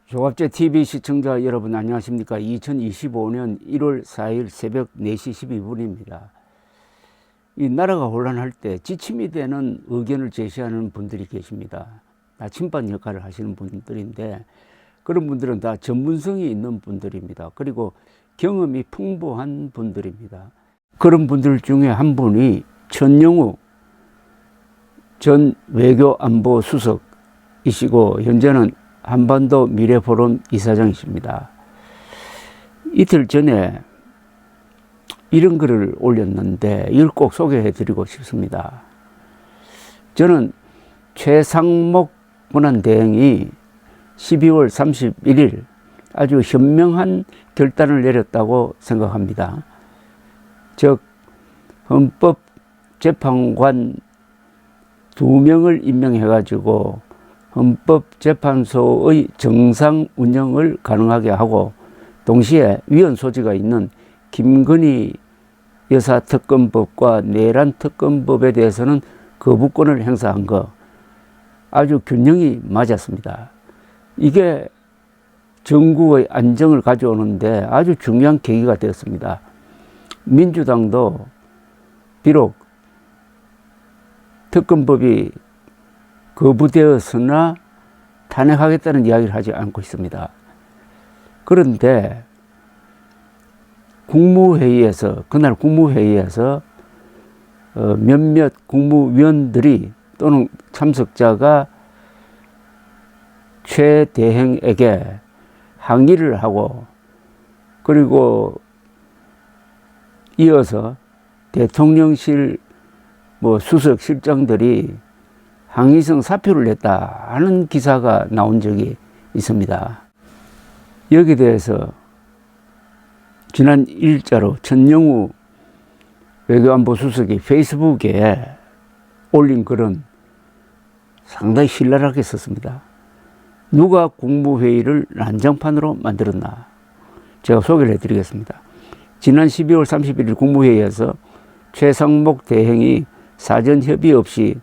조갑제 TV 시청자 여러분 안녕하십니까. 2025년 1월 4일 새벽 4시 12분입니다. 이 나라가 혼란할 때 지침이 되는 의견을 제시하는 분들이 계십니다. 나침반 역할을 하시는 분들인데 그런 분들은 다 전문성이 있는 분들입니다. 그리고 경험이 풍부한 분들입니다. 그런 분들 중에 한 분이 천영우 전 외교안보수석이시고 현재는 한반도 미래포럼 이사장이십니다. 이틀 전에 이런 글을 올렸는데 이걸 꼭 소개해 드리고 싶습니다. 저는 최상목 권한대행이 12월 31일 아주 현명한 결단을 내렸다고 생각합니다. 즉 헌법재판관 2명을 임명해 가지고 헌법재판소의 정상 운영을 가능하게 하고 동시에 위헌 소지가 있는 김건희 여사 특검법과 내란 특검법에 대해서는 거부권을 행사한 거 아주 균형이 맞았습니다. 이게 정국의 안정을 가져오는데 아주 중요한 계기가 되었습니다. 민주당도 비록 특검법이 거부되었으나 탄핵하겠다는 이야기를 하지 않고 있습니다. 그런데 그날 국무회의에서 몇몇 국무위원들이 또는 참석자가 최 대행에게 항의를 하고 그리고 이어서 대통령실 수석 실장들이 항의성 사표를 냈다 하는 기사가 나온 적이 있습니다. 여기에 대해서 지난 일자로 천영우 외교안보수석이 페이스북에 올린 글은 상당히 신랄하게 썼습니다. 누가 국무회의를 난장판으로 만들었나? 제가 소개를 해드리겠습니다. 지난 12월 31일 국무회의에서 최상목 대행이 사전 협의 없이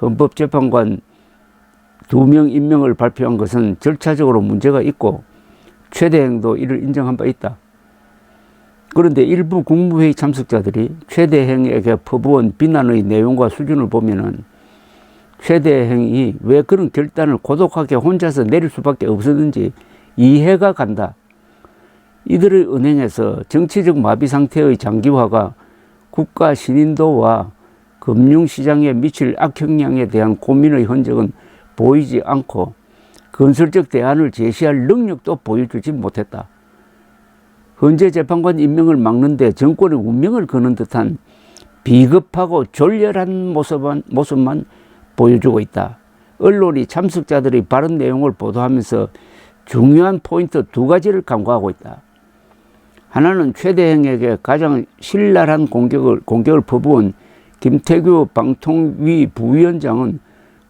헌법재판관 2명 임명을 발표한 것은 절차적으로 문제가 있고 최 대행도 이를 인정한 바 있다. 그런데 일부 국무회의 참석자들이 최 대행에게 퍼부은 비난의 내용과 수준을 보면은 최 대행이 왜 그런 결단을 고독하게 혼자서 내릴 수밖에 없었는지 이해가 간다. 이들의 은행에서 정치적 마비 상태의 장기화가 국가 신인도와 금융시장에 미칠 악영향에 대한 고민의 흔적은 보이지 않고 건설적 대안을 제시할 능력도 보여주지 못했다. 헌재 재판관 임명을 막는데 정권의 운명을 거는 듯한 비겁하고 졸렬한 모습만 보여주고 있다. 언론이 참석자들의 발언 내용을 보도하면서 중요한 포인트 2가지를 간과하고 있다. 하나는 최 대행에게 가장 신랄한 공격을 퍼부은 김태규 방통위 부위원장은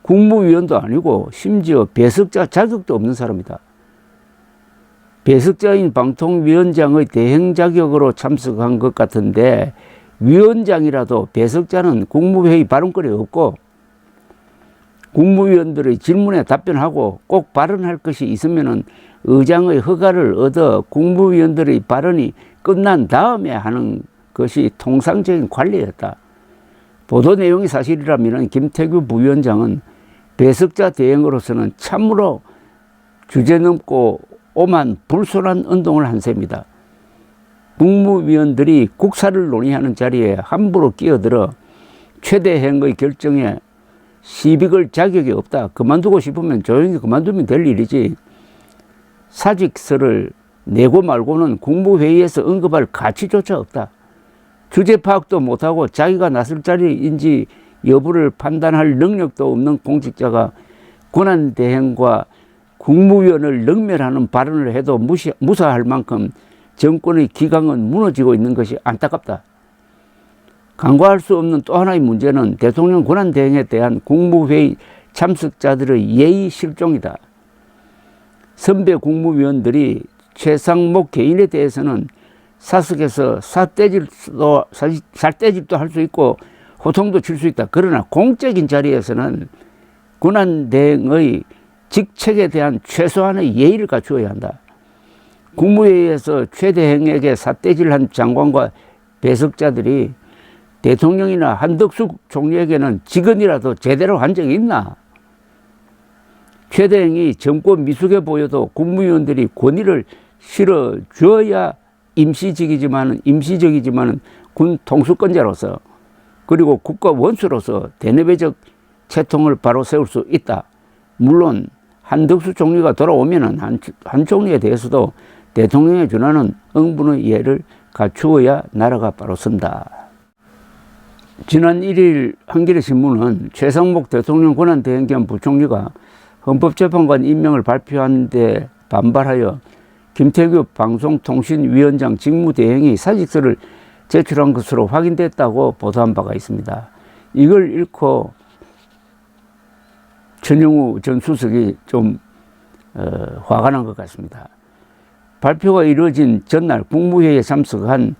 국무위원도 아니고 심지어 배석자 자격도 없는 사람이다. 배석자인 방통위원장의 대행 자격으로 참석한 것 같은데 위원장이라도 배석자는 국무회의 발언권이 없고 국무위원들의 질문에 답변하고 꼭 발언할 것이 있으면 의장의 허가를 얻어 국무위원들의 발언이 끝난 다음에 하는 것이 통상적인 관리였다. 보도 내용이 사실이라면 김태규 부위원장은 배석자 대행으로서는 참으로 주제넘고 오만 불손한 운동을 한 셈이다. 국무위원들이 국사를 논의하는 자리에 함부로 끼어들어 최 대행의 결정에 시비 걸 자격이 없다. 그만두고 싶으면 조용히 그만두면 될 일이지. 사직서를 내고 말고는 국무회의에서 언급할 가치조차 없다. 주제 파악도 못하고 자기가 나설 자리인지 여부를 판단할 능력도 없는 공직자가 권한대행과 국무위원을 능멸하는 발언을 해도 무사할 만큼 정권의 기강은 무너지고 있는 것이 안타깝다. 간과할 수 없는 또 하나의 문제는 대통령 권한대행에 대한 국무회의 참석자들의 예의 실종이다. 선배 국무위원들이 최상목 개인에 대해서는 사석에서 살떼질도 할 수 있고 호통도 칠 수 있다. 그러나 공적인 자리에서는 권한대행의 직책에 대한 최소한의 예의를 갖추어야 한다. 국무회의에서 최대행에게 삿대질한 장관과 배석자들이 대통령이나 한덕수 총리에게는 직언이라도 제대로 한 적이 있나? 최대행이 정권 미숙해 보여도 국무위원들이 권위를 실어줘야 임시적이지만은 군 통수권자로서 그리고 국가 원수로서 대내배적 채통을 바로 세울 수 있다. 물론 한덕수 총리가 돌아오면은 한 총리에 대해서도 대통령에 준하는 응분의 예를 갖추어야 나라가 바로 선다. 지난 1일 한겨레 신문은 최상목 대통령 권한대행 겸 부총리가 헌법재판관 임명을 발표한 데 반발하여 김태규 방송통신위원장 직무대행이 사직서를 제출한 것으로 확인됐다고 보도한 바가 있습니다. 이걸 읽고 전영우 전 수석이 좀 화가 난 것 같습니다. 발표가 이루어진 전날 국무회의에 참석한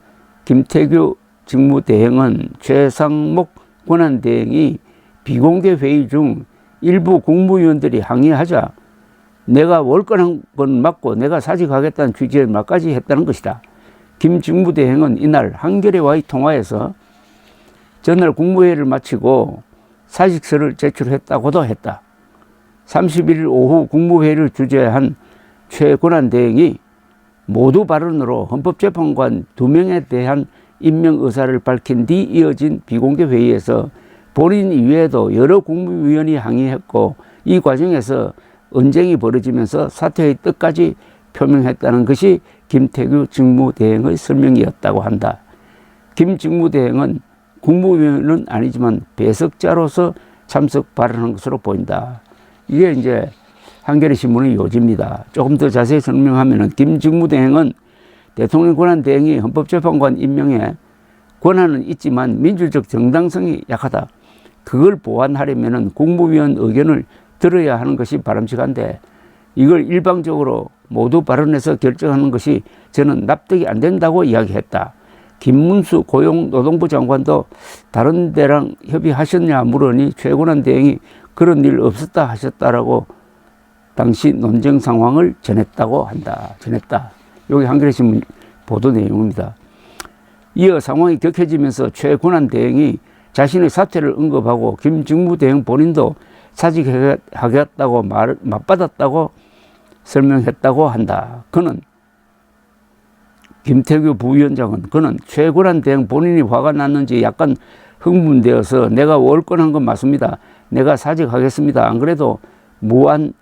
김태규 직무대행은 최상목 권한대행이 비공개 회의 중 일부 국무위원들이 항의하자 내가 월권한 건 맞고 내가 사직하겠다는 취지의 말까지 했다는 것이다. 김 직무대행은 이날 한겨레와의 통화에서 전날 국무회의를 마치고 사직서를 제출했다고도 했다. 31일 오후 국무회의를 주재한 최 권한대행이 모두 발언으로 헌법재판관 2명에 대한 임명 의사를 밝힌 뒤 이어진 비공개 회의에서 본인 이외에도 여러 국무위원이 항의했고 이 과정에서 언쟁이 벌어지면서 사퇴의 뜻까지 표명했다는 것이 김태규 직무대행의 설명이었다고 한다. 김 직무대행은 국무위원은 아니지만 배석자로서 참석 발언한 것으로 보인다. 이게 이제 한겨레 신문의 요지입니다. 조금 더 자세히 설명하면은 김 직무대행은 대통령 권한대행이 헌법재판관 임명에 권한은 있지만 민주적 정당성이 약하다. 그걸 보완하려면은 국무위원 의견을 들어야 하는 것이 바람직한데 이걸 일방적으로 모두 발언해서 결정하는 것이 저는 납득이 안 된다고 이야기했다. 김문수 고용노동부 장관도 다른 데랑 협의하셨냐 물으니 최 권한대행이 그런 일 없었다 하셨다라고 당시 논쟁 상황을 전했다. 여기 한겨레신문 보도 내용입니다. 이어 상황이 격해지면서 최 권한대행이 자신의 사퇴를 언급하고 김 직무대행 본인도 사직하겠다고 맞받았다고 설명했다고 한다. 김태규 부위원장은 그는 최 권한대행 본인이 화가 났는지 약간 흥분되어서 내가 월권한 건 맞습니다. 내가 사직하겠습니다. 안 그래도 무한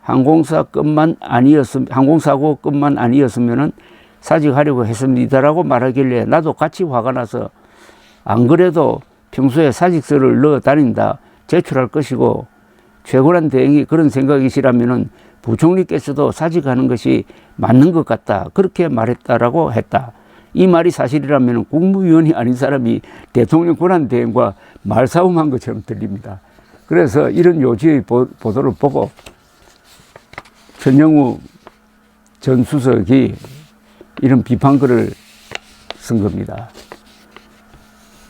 항공사고건만 아니었으면 사직하려고 했습니다라고 말하길래 나도 같이 화가 나서 안 그래도 평소에 사직서를 넣어 다닌다 제출할 것이고 최 권한대행이 그런 생각이시라면은 부총리께서도 사직하는 것이 맞는 것 같다 그렇게 말했다라고 했다. 이 말이 사실이라면 국무위원이 아닌 사람이 대통령 권한대행과 말싸움한 것처럼 들립니다. 그래서 이런 요지의 보도를 보고 전영우 전 수석이 이런 비판글을 쓴 겁니다.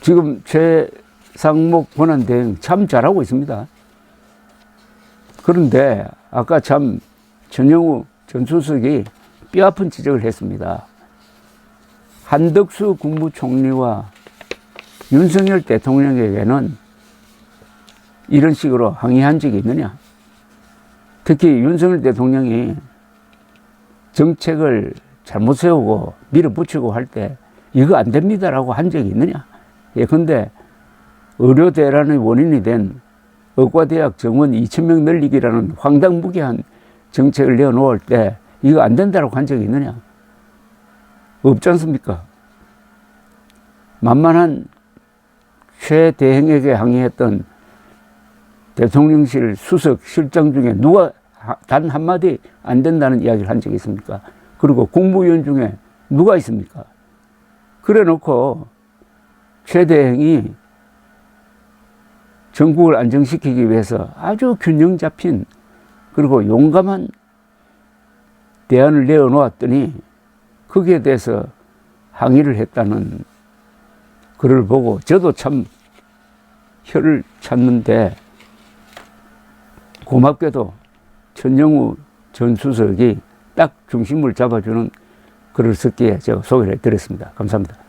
지금 최상목 권한대행 참 잘하고 있습니다. 그런데 아까 참 전영우 전 수석이 뼈아픈 지적을 했습니다. 한덕수 국무총리와 윤석열 대통령에게는 이런 식으로 항의한 적이 있느냐? 특히 윤석열 대통령이 정책을 잘못 세우고 밀어붙이고 할 때 이거 안 됩니다라고 한 적이 있느냐? 예컨대 의료 대란의 원인이 된 의과대학 정원 2,000명 늘리기라는 황당무계한 정책을 내어놓을 때 이거 안 된다라고 한 적이 있느냐? 없지 않습니까? 만만한 최 대행에게 항의했던 대통령실 수석 실장 중에 누가 단 한마디 안 된다는 이야기를 한 적이 있습니까? 그리고 국무위원 중에 누가 있습니까? 그래 놓고 최 대행이 전국을 안정시키기 위해서 아주 균형 잡힌 그리고 용감한 대안을 내어놓았더니 거기에 대해서 항의를 했다는 글을 보고 저도 참 혀를 찾는데 고맙게도 천정우 전 수석이 딱 중심을 잡아주는 글을 썼기에 제가 소개를 해드렸습니다. 감사합니다.